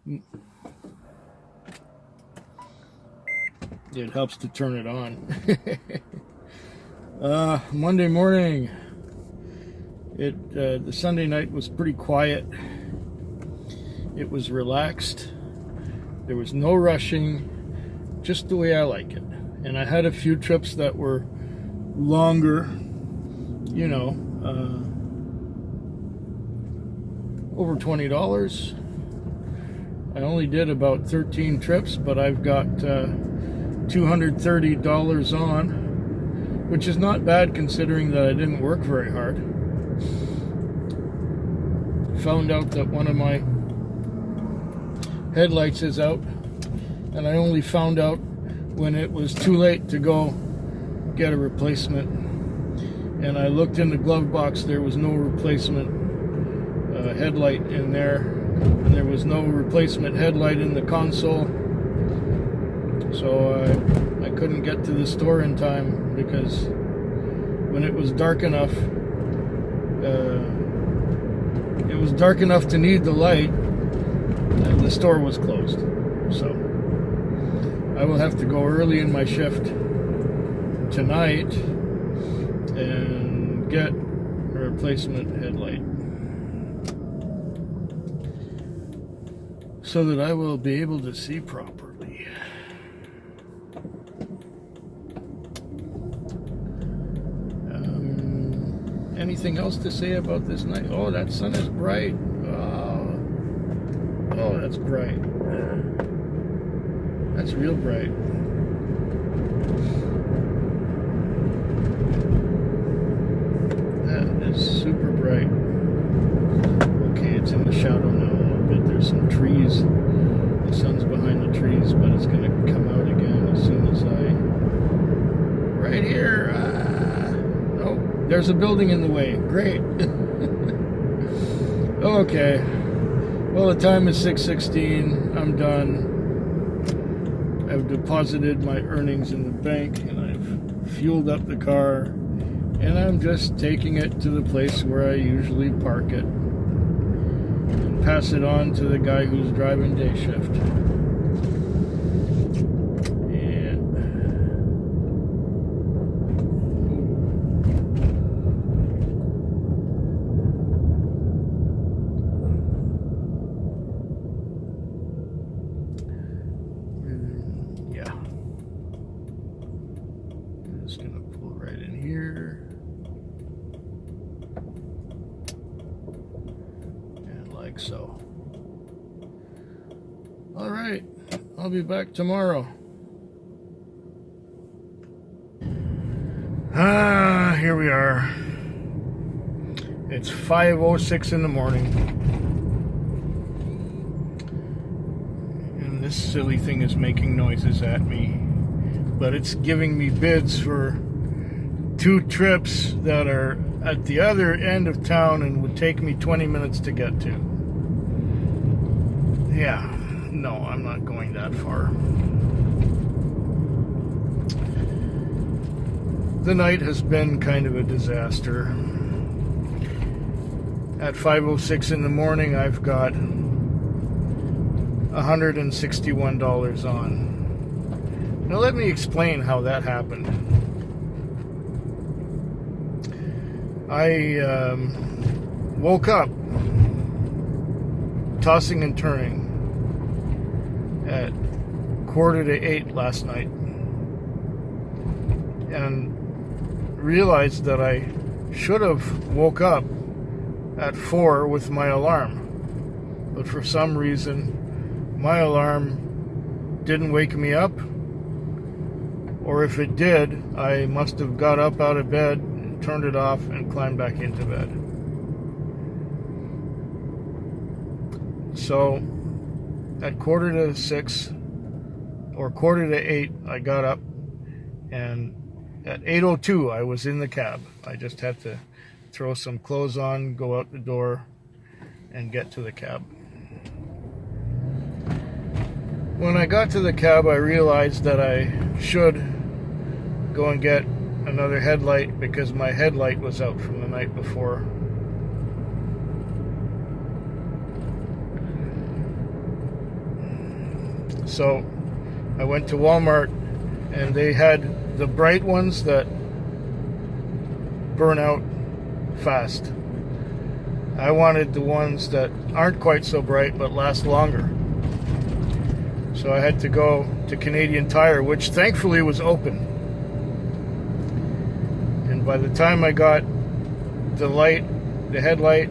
It helps to turn it on. Monday morning. The Sunday night was pretty quiet. It was relaxed. There was no rushing, just the way I like it. And I had a few trips that were longer, over $20. I only did about 13 trips, but I've got $230 on, which is not bad considering that I didn't work very hard. Found out that one of my headlights is out, and I only found out when it was too late to go get a replacement. And I looked in the glove box, there was no replacement headlight in there, and there was no replacement headlight in the console. So I couldn't get to the store in time, because when it was dark enough, it was dark enough to need the light, and the store was closed. So I will have to go early in my shift tonight and get a replacement headlight, so that I will be able to see properly. Anything else to say about this night? Oh, that sun is bright. Oh, that's bright. That's real bright. That is super bright. Okay, it's in the shadow now a little bit. There's some trees. The sun's behind the trees, but it's going to come out again as soon as right here. Nope, there's a building in the way. Great. Okay. Well, the time is 6:16. I'm done. I've deposited my earnings in the bank, and I've fueled up the car, and I'm just taking it to the place where I usually park it and pass it on to the guy who's driving day shift. Just gonna pull right in here, and like so. All right, I'll be back tomorrow. Here we are. It's 5:06 in the morning, and this silly thing is making noises at me. But it's giving me bids for 2 trips that are at the other end of town and would take me 20 minutes to get to. Yeah, no, I'm not going that far. The night has been kind of a disaster. At 5:06 in the morning, I've got $161 on. Now let me explain how that happened. I woke up tossing and turning at 7:45 last night, and realized that I should have woke up at 4 with my alarm. But for some reason, my alarm didn't wake me up. Or if it did, I must have got up out of bed, turned it off, and climbed back into bed. So at 7:45 or 7:45, I got up, and at 8:02 I was in the cab. I just had to throw some clothes on, go out the door, and get to the cab. When I got to the cab, I realized that I should go and get another headlight, because my headlight was out from the night before. So I went to Walmart, and they had the bright ones that burn out fast. I wanted the ones that aren't quite so bright but last longer. So I had to go to Canadian Tire, which thankfully was open. And by the time I got the light, the headlight,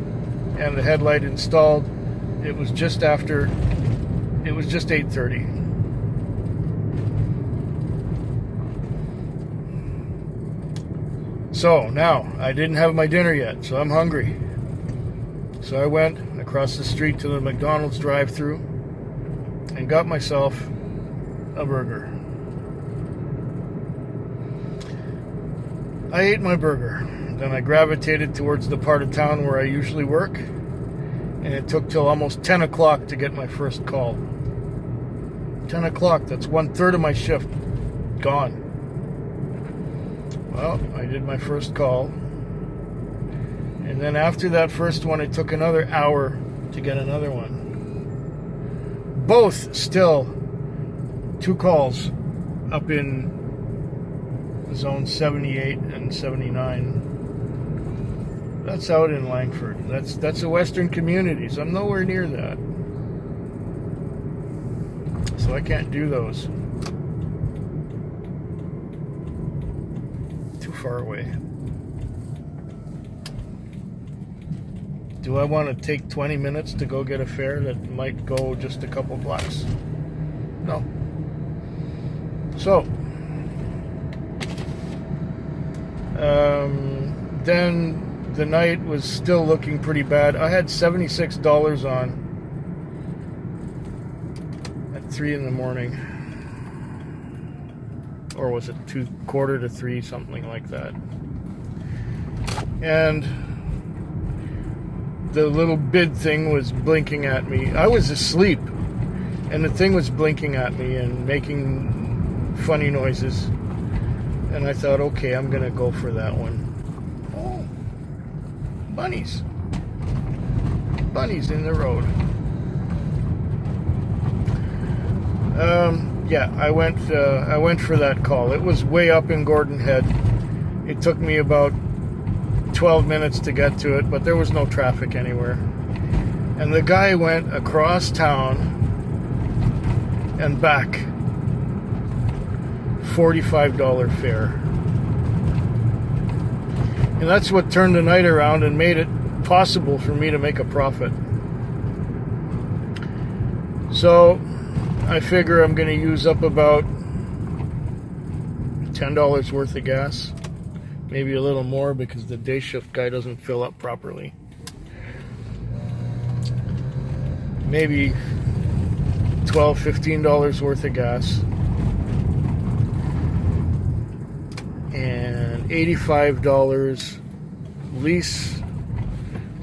and the headlight installed, it was just 8:30. So now, I didn't have my dinner yet, so I'm hungry. So I went across the street to the McDonald's drive-thru and got myself a burger. I ate my burger. Then I gravitated towards the part of town where I usually work, and it took till almost 10 o'clock to get my first call. 10 o'clock, that's 1/3 of my shift gone. Well, I did my first call, and then after that first one, it took another hour to get another one. Both still 2 calls up in zone 78 and 79. That's out in Langford. That's the Western Communities. I'm nowhere near that, so I can't do those. Too far away. Do I want to take 20 minutes to go get a fare that might go just a couple blocks? No. So, then the night was still looking pretty bad. I had $76 on at 3 in the morning. Or was it 2:45 to 3, something like that. And the little bid thing was blinking at me. I was asleep, and the thing was blinking at me and making funny noises. And I thought, okay, I'm gonna go for that one. Oh, bunnies. Bunnies in the road. Yeah, I went for that call. It was way up in Gordon Head. It took me about 12 minutes to get to it, but there was no traffic anywhere. And the guy went across town and back. $45 fare. And that's what turned the night around and made it possible for me to make a profit. So I figure I'm going to use up about $10 worth of gas. Maybe a little more because the day shift guy doesn't fill up properly. Maybe $12, $15 worth of gas. And $85 lease.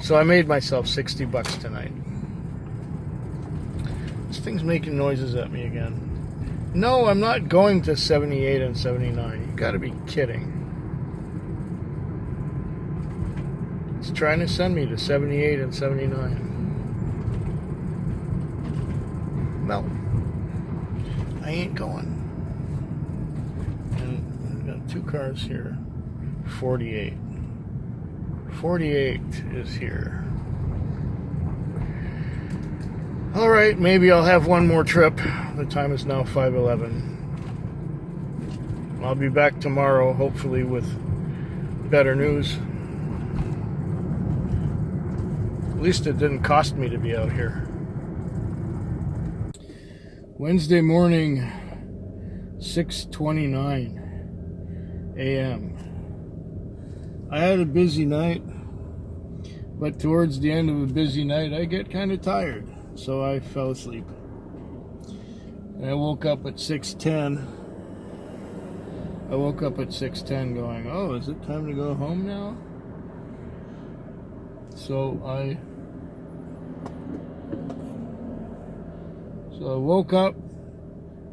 So I made myself $60 tonight. This thing's making noises at me again. No, I'm not going to 78 and 79. You gotta be kidding. It's trying to send me to 78 and 79. No, I ain't going. And I've got 2 cars here. 48. 48 is here. All right, maybe I'll have one more trip. The time is now 5:11. I'll be back tomorrow, hopefully with better news. At least it didn't cost me to be out here. Wednesday morning, 6:29 a.m. I had a busy night, but towards the end of a busy night, I get kind of tired. So I fell asleep. And I woke up at 6:10. I woke up at 6:10 going, oh, is it time to go home now? So I woke up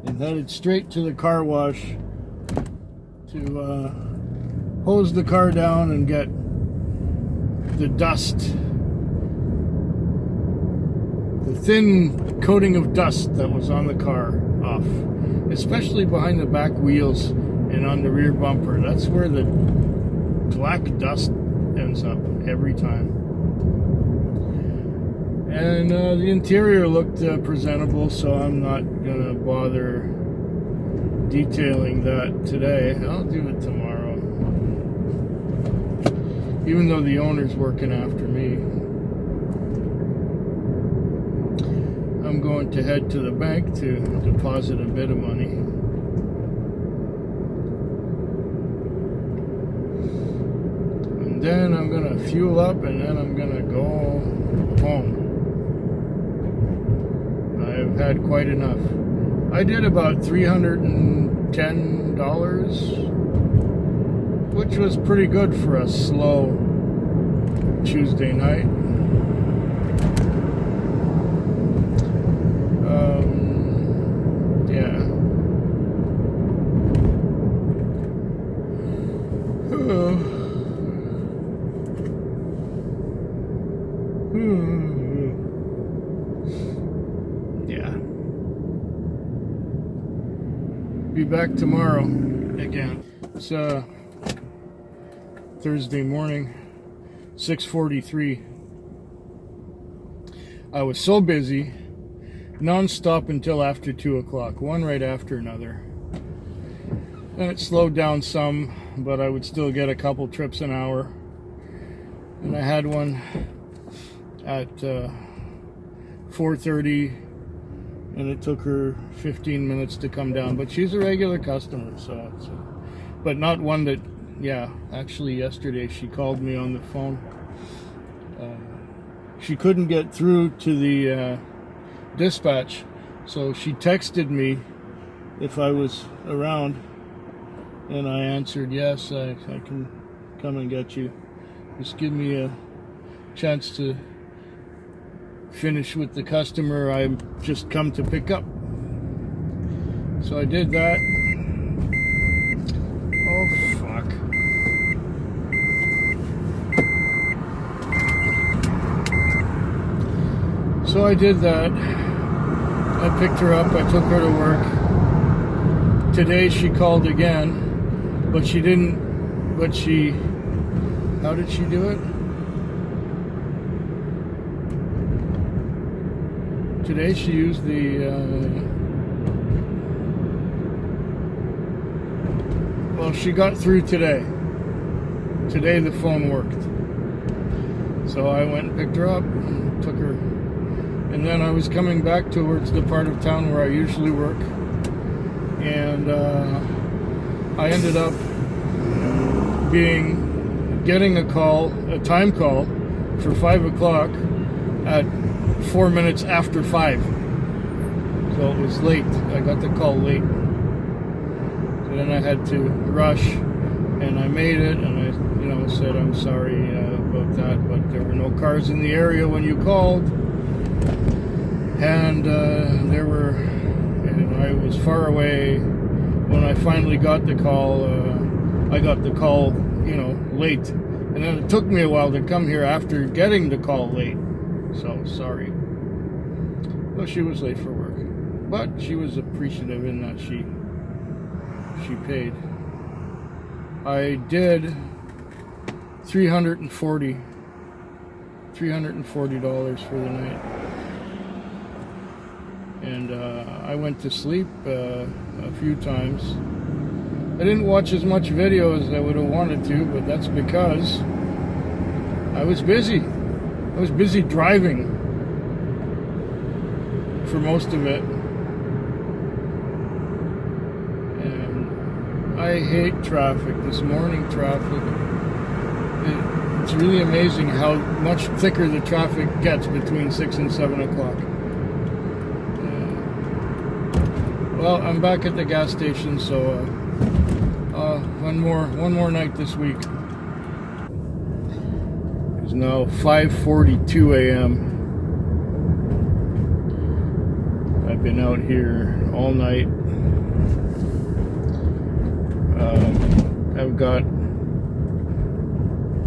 and headed straight to the car wash to hose the car down and get the dust, the thin coating of dust that was on the car off, especially behind the back wheels and on the rear bumper. That's where the black dust ends up every time. And the interior looked presentable, so I'm not gonna bother detailing that today. I'll do it tomorrow, even though the owner's working after me. I'm going to head to the bank to deposit a bit of money. And then I'm gonna fuel up, and then I'm gonna go home. I've had quite enough. I did about $310, which was pretty good for a slow Tuesday night. Yeah. Yeah. Be back tomorrow again. It's Thursday morning, 6:43. I was so busy, non-stop until after 2 o'clock, one right after another. And it slowed down some, but I would still get a couple trips an hour. And I had one at 4:30, and it took her 15 minutes to come down. But she's a regular customer, so it's, but not one that, yeah, actually yesterday she called me on the phone. She couldn't get through to the dispatch, so she texted me if I was around, and I answered yes, I can come and get you. Just give me a chance to finish with the customer I've just come to pick up. So I did that. Oh fuck. So I did that. I picked her up, I took her to work. Today she called again, but she didn't, how did she do it? Today she used the, well, she got through today. Today the phone worked. So I went and picked her up and took her. And then I was coming back towards the part of town where I usually work. And I ended up getting a time call for 5 o'clock at 4 minutes after 5. So it was late. I got the call late. So then I had to rush, and I made it, and I, said I'm sorry about that, but there were no cars in the area when you called, and I was far away when I finally got the call. I got the call, late, and then it took me a while to come here after getting the call late. So sorry. Well, she was late for work, but she was appreciative in that she paid. I did $340 for the night, and I went to sleep a few times. I didn't watch as much video as I would have wanted to, but that's because I was busy. I was busy driving for most of it. And I hate traffic. This morning traffic. It's really amazing how much thicker the traffic gets between 6 and 7 o'clock. Well, I'm back at the gas station, so one more night this week. It's now 5:42 a.m. I've been out here all night. I've got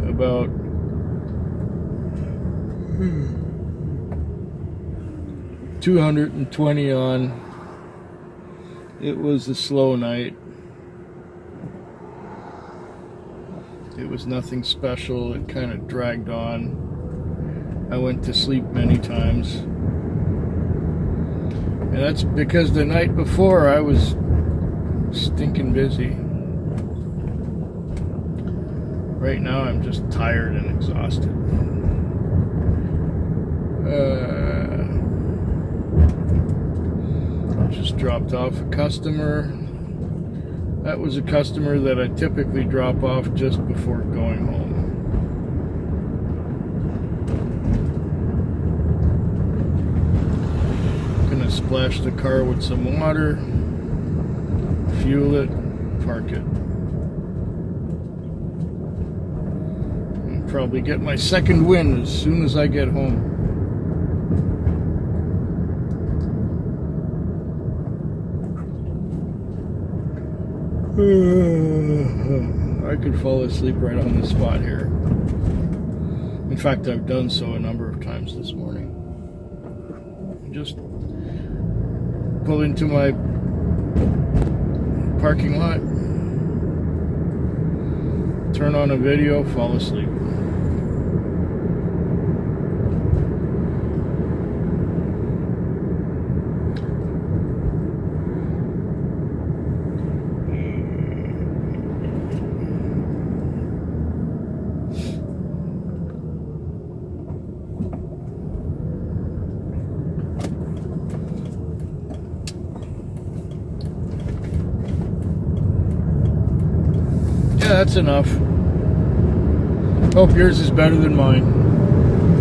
about $220 on It was a slow night. It was nothing special. It kind of dragged on. I went to sleep many times. And that's because the night before I was stinking busy. Right now I'm just tired and exhausted. Just dropped off a customer. That was a customer that I typically drop off just before going home. Gonna splash the car with some water, fuel it, park it. And probably get my second win as soon as I get home. I could fall asleep right on the spot here. In fact, I've done so a number of times this morning. Just pull into my parking lot, turn on a video, fall asleep. That's enough. Hope yours is better than mine.